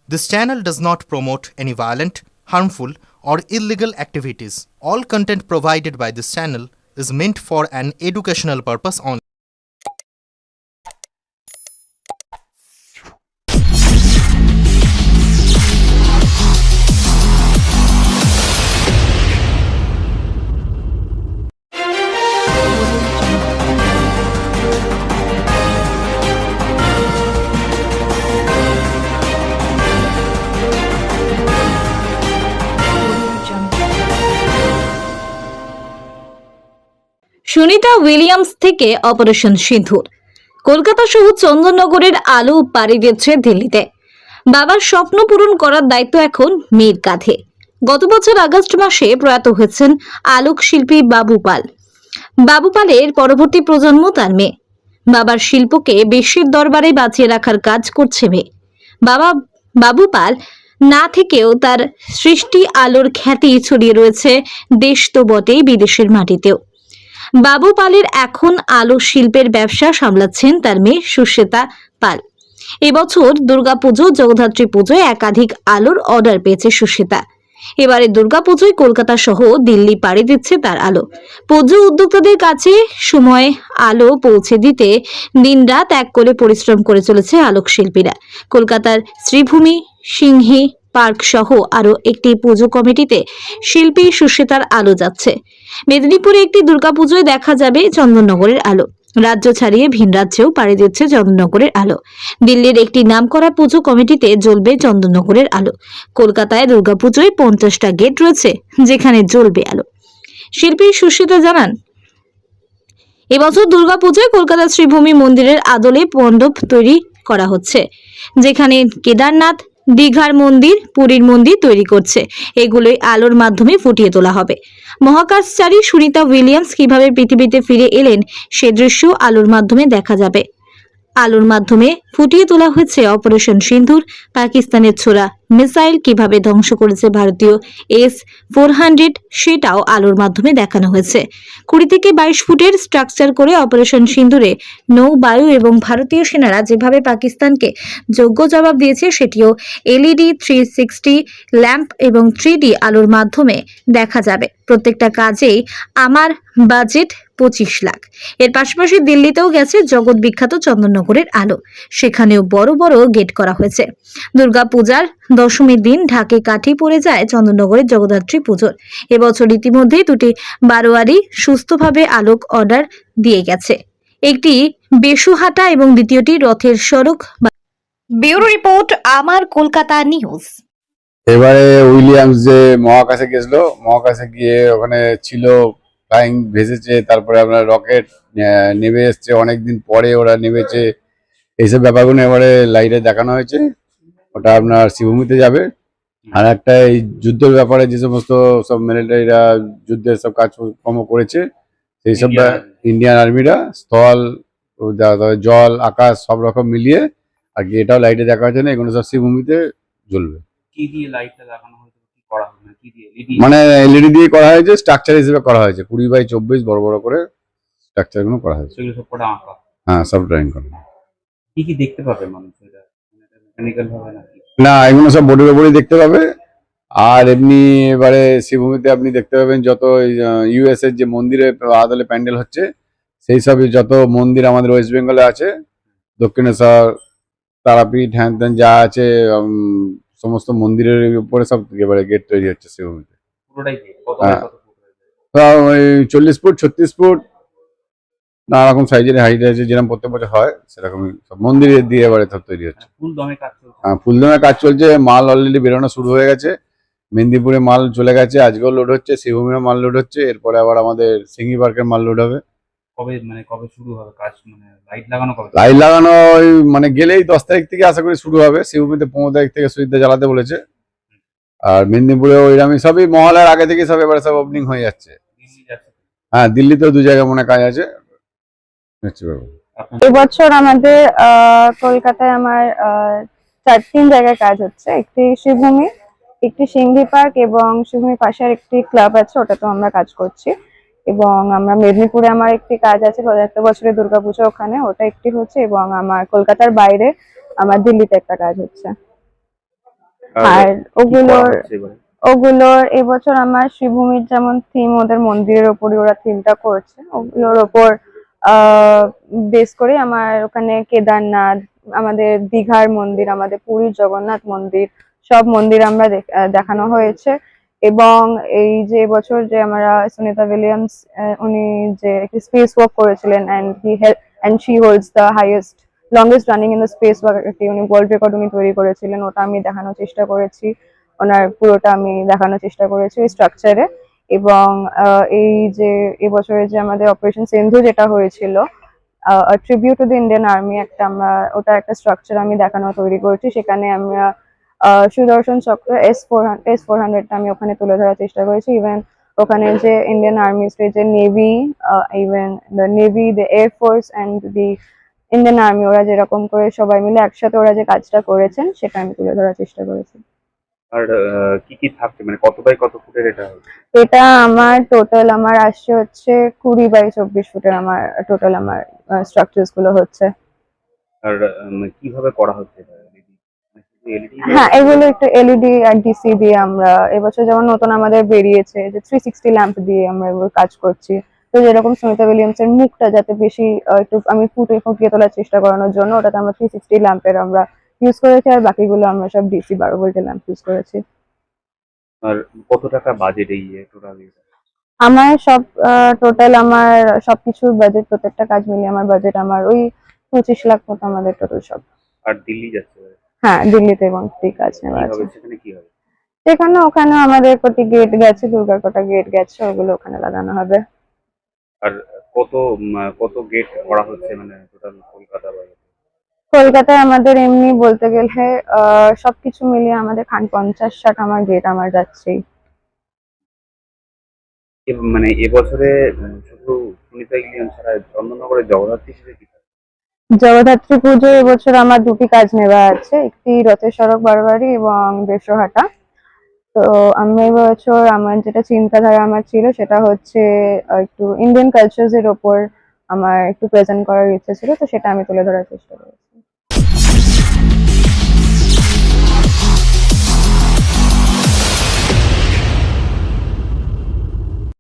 This channel does not promote any violent, harmful, or illegal activities. All content provided by this channel is meant for an educational purpose only. Sunita Williams থেকে operation সিঁদুর। কলকাতা সহ চন্দননগরের আলো পাড়ি দিচ্ছে দিল্লিতে। বাবার স্বপ্ন পূরণ করার দায়িত্ব এখন মেয়ের কাঁধে। গত বছর আগস্ট মাসে প্রয়াত হয়েছেন আলোক শিল্পী বাবু পাল। বাবু পালের পরবর্তী প্রজন্ম তার মেয়ে। বাবার শিল্পকে বিশ্বের দরবারে বাঁচিয়ে রাখার কাজ করছে মেয়ে। বাবু পাল না থেকেও তার সৃষ্টি আলোর খ্যাতি ছড়িয়ে রয়েছে দেশ তো বটেই, বিদেশের মাটিতেও। বাবু পালের এখন আলো শিল্পের ব্যবসা সামলাচ্ছেন তার মেয়ে সুশ্বেতা পাল। এবছর দুর্গাপুজো, জগদ্ধাত্রী পুজোয় একাধিক আলোর অর্ডার পেয়েছে সুশ্বেতা। এবারে দুর্গাপুজোয় কলকাতা সহ দিল্লি পাড়ি দিচ্ছে তার আলো। পুজো উদ্যোক্তাদের কাছে সময় আলো পৌঁছে দিতে দিনরাত এক করে পরিশ্রম করে চলেছে আলোক শিল্পীরা। কলকাতার শ্রীভূমি, সিংহী পার্ক সহ আরো একটি পুজো কমিটিতে শিল্পী সুশ্বেতার আলো যাচ্ছে। মেদিনীপুরে একটি দুর্গাপুজোয় দেখা যাবে চন্দননগরের আলো। রাজ্য ছাড়িয়ে ভিন রাজ্যেও পাড়ি দিচ্ছে চন্দননগরের আলো। দিল্লির একটি নামকরা পুজো কমিটিতে জ্বলবে চন্দননগরের আলো। কলকাতায় দুর্গাপুজোয় 50টা গেট রয়েছে যেখানে জ্বলবে আলো। শিল্পী সুশ্বেতা জানান, এবছর দুর্গাপুজোয় কলকাতার শ্রীভূমি মন্দিরের আদলে মণ্ডপ তৈরি করা হচ্ছে, যেখানে কেদারনাথ, দীঘার মন্দির, পুরীর মন্দির তৈরি করছে। এগুলোই আলোর মাধ্যমে ফুটিয়ে তোলা হবে। মহাকাশচারী সুনিতা উইলিয়ামস কিভাবে পৃথিবীতে ফিরে এলেন সে দৃশ্য আলোর মাধ্যমে দেখা যাবে। আলোর মাধ্যমে ফুটিয়ে তোলা হয়েছে অপারেশন সিঁদুর, পাকিস্তানের ছোড়া মিসাইল কিভাবে ধ্বংস করেছে ভারতীয় S-400, সেটাও আলোর মাধ্যমে দেখানো হয়েছে। 20 থেকে 22 ফুটের স্ট্রাকচার করে অপারেশন সিঁদুরে নৌ, বায়ু এবং ভারতীয় সেনারা যেভাবে পাকিস্তানকে যোগ্য জবাব দিয়েছে, সেটিও LED 360 ল্যাম্প এবং 3D আলোর মাধ্যমে দেখা যাবে। প্রত্যেকটা কাজেই আমার বাজেট 25 লাখ। এর পাশাপাশি দিল্লিতেও গেছে জগৎ বিখ্যাত চন্দননগরের আলো, সেখানেও বড় বড় গেট করা হয়েছে। দুর্গাপূজার দশমীর দিন ঢাকে কাঠি পড়ে যায় চন্দননগরের জগদ্ধাত্রী পুজোর। এবছর ইতিমধ্যেই 2টি বারোয়ারি সুস্থভাবে আলোক অর্ডার দিয়ে গেছে, একটি বেসুহাটা এবং দ্বিতীয়টি রথের সড়ক। ব্যুরো রিপোর্ট, আমার কলকাতা নিউজ। এবারে উইলিয়ামস যে মহাকাশে গেছিল, মহাকাশে গিয়ে ওখানে ছিল, ফ্লাইং ভেসেছে, তারপরে আপনার রকেট নেমে এসছে, অনেকদিন পরে ওরা নেমেছে। এইসব ব্যাপারগুলো এবারে লাইটে দেখানো হয়েছে। ওটা আপনার শ্রীভূমিতে যাবে। আর একটা এই যুদ্ধের ব্যাপারে যে সমস্ত সব মিলিটারিরা যুদ্ধের সব কাজকর্ম করেছে, সেই সব ইন্ডিয়ান আর্মিরা স্থল, জল, আকাশ সব রকম মিলিয়ে আর কি এটাও লাইটে দেখা হচ্ছে না, এগুলো সব শ্রীভূমিতে জ্বলবে। কি দিয়ে লাইটটা লাগানো হয়েছে, কি করা হবে, কি দিয়ে মানে এলইডি দিয়ে করা হয়েছে, স্ট্রাকচার হিসেবে করা হয়েছে, 20x24 বড় বড় করে স্ট্রাকচার গুলো করা হয়েছে। সেগুলো সব কটা আঁকা? হ্যাঁ, সব ড্রয়িং করা। কি কি দেখতে পাবে মানুষ? এটা মেকানিক্যাল ভাবে নাকি? না, এগুলো সব বোর্ডের উপরেই দেখতে পাবে। আর এমনি এবারে শ্রীভূমিতে আপনি দেখতে পাবেন যত ইউএস এর যে মন্দিরের আদলে প্যান্ডেল হচ্ছে, সেই সবই যত মন্দির আমাদের ওয়েস্ট বেঙ্গলে আছে, দক্ষিণেশ্বর, তারাপীঠ, হ্যান ত্যান যা আছে, সমস্ত মন্দিরের উপরে সব এবারে গেট তৈরি হচ্ছে শ্রীভূমিতে। পুরোটাই দিয়ে কত হ্যাঁ। কত ফুট হয়ে যায়? তো ওই 40 ফুট, 36 ফুট, নানা রকম সাইজের হাইট আছে, যেরকম প্রত্যেক বছর হয় সেরকমই সব মন্দির দিয়ে এবারে সব তৈরি হচ্ছে। ফুল দমে কাজ চলছে? হ্যাঁ, ফুলদমে কাজ চলছে। মাল অলরেডি বেরোনো শুরু হয়ে গেছে। মেদিনীপুরে মাল চলে গেছে, আজকেও লোড হচ্ছে, শ্রীভূমিও মাল লোড হচ্ছে। এরপরে আবার আমাদের সিঙ্গি পার্কের মাল লোড হবে। কবে শুরু হবে কাজ? লাইট লাগানো কবে? লাইট লাগানো ওই গেলেই 10 তারিখ থেকে আশা করি শুরু হবে। শ্রীভূমিতে 15 তারিখ থেকে সুইচটা জ্বালাতে বলেছে। আর মেদিনীপুরে ওইরকমই সবই মহলার আগে থেকে সব এবারে সব ওপেনিং হয়ে যাচ্ছে। দিল্লি যাচ্ছে? হ্যাঁ, দিল্লিতেও 2 জায়গায় মনে কাজ আছে। এবছর আমাদের কলকাতায় আমার 3 জায়গায় কাজ হচ্ছে। একটি শ্রীভূমি, একটি সিংহী পার্ক এবং শ্রীভূমির পাশে একটি ক্লাব আছে, ওটাতেও আমরা কাজ করছি। এবং আমরা মেদিনীপুরে আমার একটি কাজ আছে, একটা বছরের দুর্গাপুজো, ওখানে ওটা একটি হচ্ছে। এবং আমার কলকাতার বাইরে আমার দিল্লিতে একটা কাজ হচ্ছে। আর কি করা ওগুলোর হচ্ছে এবারে? ওগুলোর এবছর আমার শ্রীভূমির যেমন থিম, ওদের মন্দিরের ওপরই ওরা থিমটা করছে, ওগুলোর ওপর বেস করে আমার ওখানে কেদারনাথ, আমাদের দীঘার মন্দির, আমাদের পুরীর জগন্নাথ মন্দির, সব মন্দির আমরা দেখানো হয়েছে। এবং এই যে এবছর যে আমরা সুনিতা উইলিয়ামস, উনি যে একটি স্পেস ওয়াক করেছিলেন and she holds the highest longest running in the space walk, একটি উনি ওয়ার্ল্ড রেকর্ড উনি তৈরি করেছিলেন, ওটা আমি দেখানোর চেষ্টা করেছি। ওনার পুরোটা আমি দেখানোর চেষ্টা করেছি ওই স্ট্রাকচারে। এবং এই যে এবছরে যে আমাদের অপারেশন সিন্ধু যেটা হয়েছিল, tribute to the Indian army, একটা আমরা ওটা একটা স্ট্রাকচার আমি দেখানো তৈরি করেছি। সেখানে আমরা সুদর্শন চক্র S-400টা আমি ওখানে তুলে ধরার চেষ্টা করেছি। ইভেন ওখানে যে ইন্ডিয়ান আর্মি, যে navy, even the navy, the air force and the Indian army, ওরা যেরকম করে সবাই মিলে একসাথে ওরা যে কাজটা করেছেন সেটা আমি তুলে ধরার চেষ্টা করেছি। আর কি কি থাকছে, মানে কত বাই কত ফুটের এটা হবে? এটা আমার টোটাল আমার আসছে হচ্ছে 20 বাই 24 ফুটের আমার টোটাল আমার স্ট্রাকচার্স গুলো হচ্ছে। আর কিভাবে করা হচ্ছে এটা? এলইডি হ্যাঁ, এগুলো একটু এলইডি আর ডিসি দিয়ে আমরা এবছর যেমন নতুন আমাদের বেরিয়েছে যে 360 ল্যাম্প দিয়ে আমরা এগুলো কাজ করছি। তো যেরকম সুনিতা উইলিয়ামস এর মুখটা যাতে বেশি একটু আমি ফুটিয়ে তোলার চেষ্টা করানোর জন্য ওটাতে আমরা 360 ল্যাম্পের আমরা ইউজ করেছি, আর বাকিগুলো আমরা সব ডিসি 12 ভোল্টের ল্যাম্প ইউজ করেছি। আর কত টাকা বাজেট এই টোটাল? আমার সব টোটাল আমার সবকিছুর বাজেট, প্রত্যেকটা কাজ মিলিয়ে আমার বাজেট আমার ওই 25 লাখ মতো আমাদের টোটাল সব। আর দিল্লি যাচ্ছে এবারে। হ্যাঁ, দিল্লিতে এবং ঠিক কাজ কি নেওয়া আছে। হবে সেখানে, কি হবে? সেখানে ওখানে আমাদের কটি গেট গেছে, দুর্গার কটা গেট গেছে, ওগুলো ওখানে লাগানো হবে। আর কত কত গেট করা হচ্ছে, মানে টোটাল কলকাতা বা কলকাতায় আমাদের এমনি বলতে গেলে সবকিছু মিলিয়ে আমাদের 50-60 আমার গেট আমার যাচ্ছেই। মানে এবছরে শুধু সুনিতা উইলিয়ামস ছাড়া চন্দননগরের জগদ্ধাত্রী হিসেবে কি থাকবে? জগদ্ধাত্রী পুজো এবছর আমার দুটি কাজ নেওয়া আছে, একটি রথের সড়ক বারোয়ারি এবং বেশহাটা। তো আমি এবছর আমার যেটা চিন্তাধারা আমার ছিল সেটা হচ্ছে একটু ইন্ডিয়ান কালচার্স এর ওপর আমার একটু প্রেজেন্ট করার ইচ্ছে ছিল, তো সেটা আমি তুলে ধরার চেষ্টা করেছি।